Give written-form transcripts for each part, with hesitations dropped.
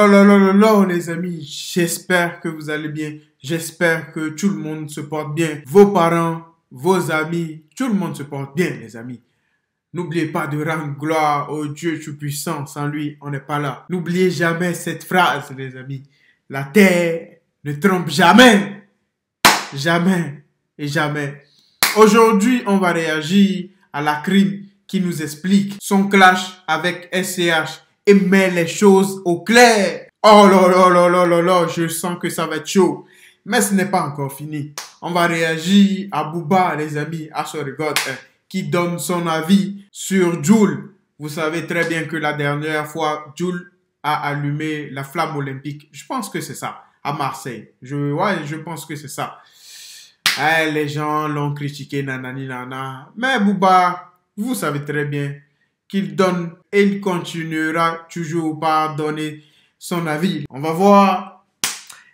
là, les amis, j'espère que vous allez bien. J'espère que tout le monde se porte bien. Vos parents, vos amis, tout le monde se porte bien, les amis. N'oubliez pas de rendre gloire au Dieu Tout-Puissant. Sans lui, on n'est pas là. N'oubliez jamais cette phrase, les amis. La terre ne trompe jamais. Jamais et jamais. Aujourd'hui, on va réagir à la crime qui nous explique son clash avec SCH et met les choses au clair. Oh là, je sens que ça va être chaud. Mais ce n'est pas encore fini. On va réagir à Booba, les amis, à ce regard, qui donne son avis sur Jul. Vous savez très bien que la dernière fois, Jul a allumé la flamme olympique. Je pense que c'est ça, à Marseille. Je pense que c'est ça. Les gens l'ont critiqué, nanani nana. Mais Booba, vous savez très bien qu'il donne et il continuera toujours par donner son avis. On va voir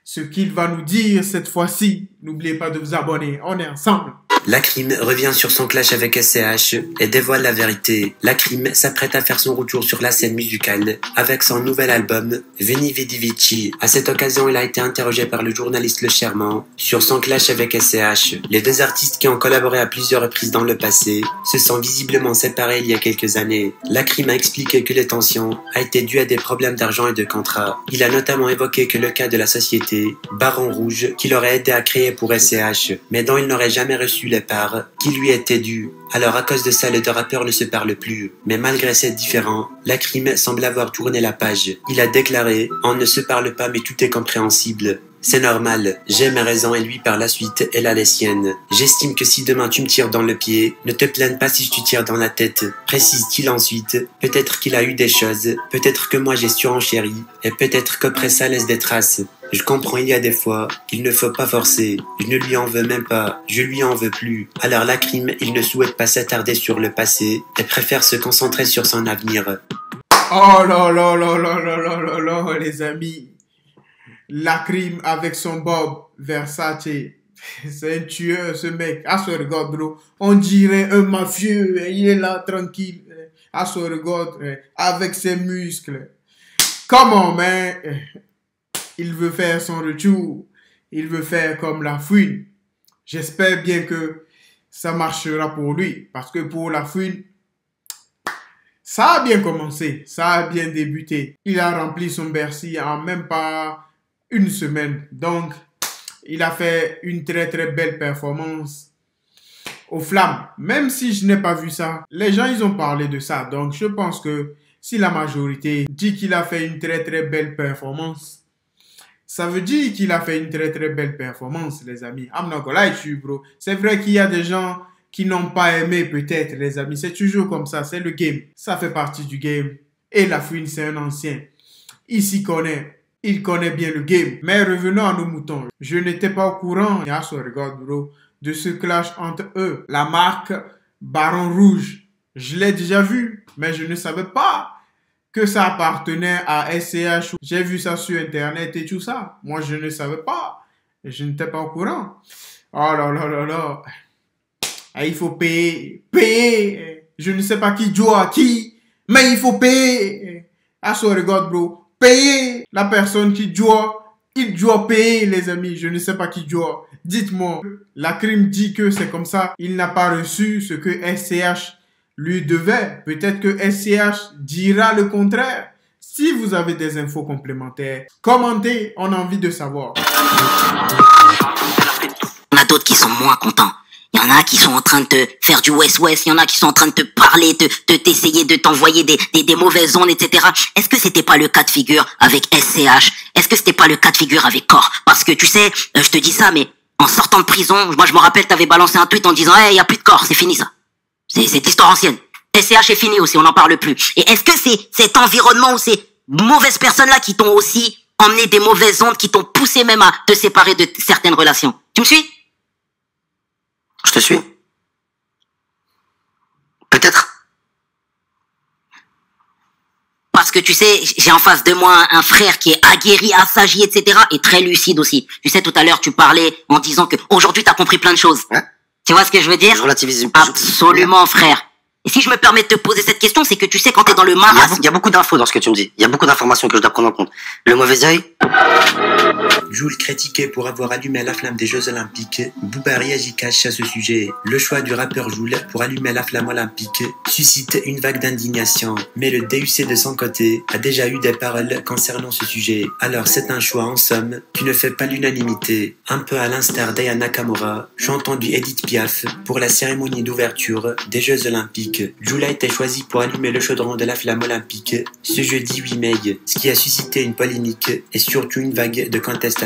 ce qu'il va nous dire cette fois-ci. N'oubliez pas de vous abonner. On est ensemble. Lakrim revient sur son clash avec SCH et dévoile la vérité. Lakrim s'apprête à faire son retour sur la scène musicale avec son nouvel album Veni Vidi Vici. À cette occasion, il a été interrogé par le journaliste Le Chermant sur son clash avec SCH. Les deux artistes qui ont collaboré à plusieurs reprises dans le passé se sont visiblement séparés il y a quelques années. Lakrim a expliqué que les tensions a été dues à des problèmes d'argent et de contrat. Il a notamment évoqué que le cas de la société Baron Rouge qu'il aurait aidé à créer pour SCH, mais dont il n'aurait jamais reçu les parts qui lui étaient dues. Alors à cause de ça, les deux rappeurs ne se parlent plus. Mais malgré ces différends, Lakrim semble avoir tourné la page. Il a déclaré « On ne se parle pas mais tout est compréhensible. C'est normal, j'ai mes raisons et lui par la suite, elle a les siennes. J'estime que si demain tu me tires dans le pied, ne te plains pas si je te tire dans la tête. » Précise-t-il ensuite. Peut-être qu'il a eu des choses, peut-être que moi j'ai surenchéri, et peut-être qu'après ça laisse des traces. Je comprends, il y a des fois, il ne faut pas forcer. Je ne lui en veux même pas, je lui en veux plus. Alors Lakrim, il ne souhaite pas s'attarder sur le passé, et préfère se concentrer sur son avenir. Oh là, les amis. Lakrim avec son Bob Versace. C'est un tueur, ce mec. À ce regard, bro. On dirait un mafieux. Il est là, tranquille. À ce regard, avec ses muscles. Comment, man? Il veut faire son retour. Il veut faire comme La Fouine. J'espère bien que ça marchera pour lui. Parce que pour La Fouine, ça a bien commencé. Ça a bien débuté. Il a rempli son Bercy en même pas une semaine. Donc, il a fait une très belle performance aux Flammes. Même si je n'ai pas vu ça, les gens, ils ont parlé de ça. Donc, je pense que si la majorité dit qu'il a fait une très belle performance, ça veut dire qu'il a fait une très belle performance, les amis. I'm not gonna lie to you, bro. C'est vrai qu'il y a des gens qui n'ont pas aimé, peut-être, les amis. C'est toujours comme ça. C'est le game. Ça fait partie du game. Et La Fouine, c'est un ancien. Il s'y connaît. Il connaît bien le game. Mais revenons à nos moutons. Je n'étais pas au courant, à ce regard, bro, de ce clash entre eux. La marque Baron Rouge. Je l'ai déjà vu, mais je ne savais pas que ça appartenait à SCH. J'ai vu ça sur Internet et tout ça. Moi, je ne savais pas. Je n'étais pas au courant. Oh là. Il faut payer. Payer. Je ne sais pas qui joue à qui, mais il faut payer. À ce regard, bro. Payer la personne qui doit, il doit payer, les amis. Je ne sais pas qui doit. Dites-moi, Lakrim dit que c'est comme ça. Il n'a pas reçu ce que SCH lui devait. Peut-être que SCH dira le contraire. Si vous avez des infos complémentaires, commentez, on a envie de savoir. Il y en a d'autres qui sont moins contents. Il y en a qui sont en train de te faire du West-West, il y en a qui sont en train de te parler, t'essayer de t'envoyer des mauvaises ondes, etc. Est-ce que c'était pas le cas de figure avec SCH? Est-ce que c'était pas le cas de figure avec Core? Parce que tu sais, je te dis ça, mais en sortant de prison, moi je me rappelle, t'avais balancé un tweet en disant, hey, y a plus de Core, c'est fini ça. C'est histoire ancienne. SCH est fini aussi, on n'en parle plus. Et est-ce que c'est cet environnement ou ces mauvaises personnes-là qui t'ont aussi emmené des mauvaises ondes, qui t'ont poussé même à te séparer de certaines relations? Tu me suis? Je te suis. Peut-être. Parce que tu sais, j'ai en face de moi un frère qui est aguerri, assagi, etc. et très lucide aussi. Tu sais, tout à l'heure, tu parlais en disant que aujourd'hui t'as compris plein de choses. Ouais. Tu vois ce que je veux dire? Je relativise une peu. Absolument, frère. Et si je me permets de te poser cette question, c'est que tu sais quand t'es dans le marasme. Il y a beaucoup d'infos dans ce que tu me dis. Il y a beaucoup d'informations que je dois prendre en compte. Le mauvais œil. Jul critiqué pour avoir allumé la flamme des Jeux Olympiques, Booba réagit cash à ce sujet. Le choix du rappeur Jul pour allumer la flamme olympique suscite une vague d'indignation, mais le DUC de son côté a déjà eu des paroles concernant ce sujet. Alors c'est un choix en somme qui ne fait pas l'unanimité. Un peu à l'instar d'Aya Nakamura, chantant du Edith Piaf pour la cérémonie d'ouverture des Jeux Olympiques. Jul a été choisi pour allumer le chaudron de la flamme olympique ce jeudi 8 mai, ce qui a suscité une polémique et surtout une vague de contestation.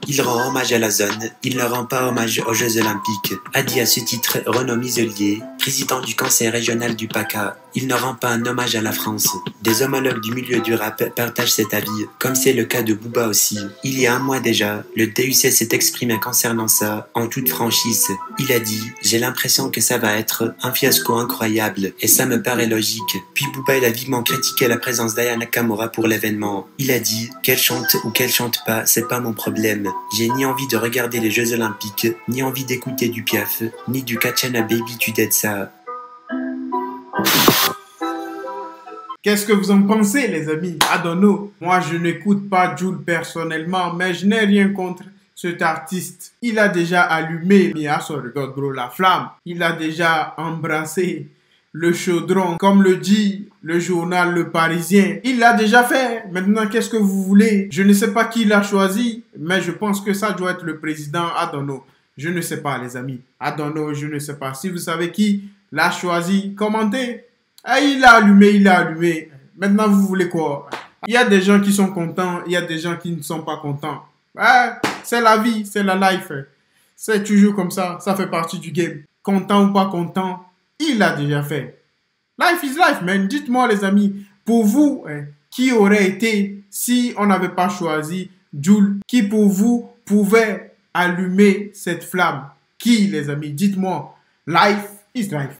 Il rend hommage à la zone, il ne rend pas hommage aux Jeux Olympiques, a dit à ce titre Renaud Miselier, président du conseil régional du PACA. Il ne rend pas un hommage à la France. Des homologues du milieu du rap partagent cet avis, comme c'est le cas de Booba aussi. Il y a un mois déjà, le DUC s'est exprimé concernant ça, en toute franchise. Il a dit « J'ai l'impression que ça va être un fiasco incroyable, et ça me paraît logique. » Puis Booba il a vivement critiqué la présence d'Aya Nakamura pour l'événement. Il a dit « Qu'elle chante ou qu'elle chante pas, c'est pas mon problème. J'ai ni envie de regarder les Jeux Olympiques, ni envie d'écouter du Piaf, ni du Kachana Baby tu dead ça. » Qu'est-ce que vous en pensez, les amis? I don't know. Moi, je n'écoute pas Jul personnellement, mais je n'ai rien contre cet artiste. Il a déjà allumé, regarde bro, la flamme. Il a déjà embrassé le chaudron, comme le dit le journal Le Parisien. Il l'a déjà fait. Maintenant, qu'est-ce que vous voulez? Je ne sais pas qui l'a choisi, mais je pense que ça doit être le président. I don't know. Je ne sais pas, les amis. I don't know, je ne sais pas. Si vous savez qui l'a choisi, commentez. Ah, il a allumé, il a allumé. Maintenant, vous voulez quoi? Il y a des gens qui sont contents, il y a des gens qui ne sont pas contents. C'est la vie, c'est la life. C'est toujours comme ça fait partie du game. Content ou pas content, il l'a déjà fait. Life is life, man. Dites-moi, les amis, pour vous, qui aurait été si on n'avait pas choisi Jul? Qui pour vous pouvait allumer cette flamme? Qui, les amis? Dites-moi. Life is life.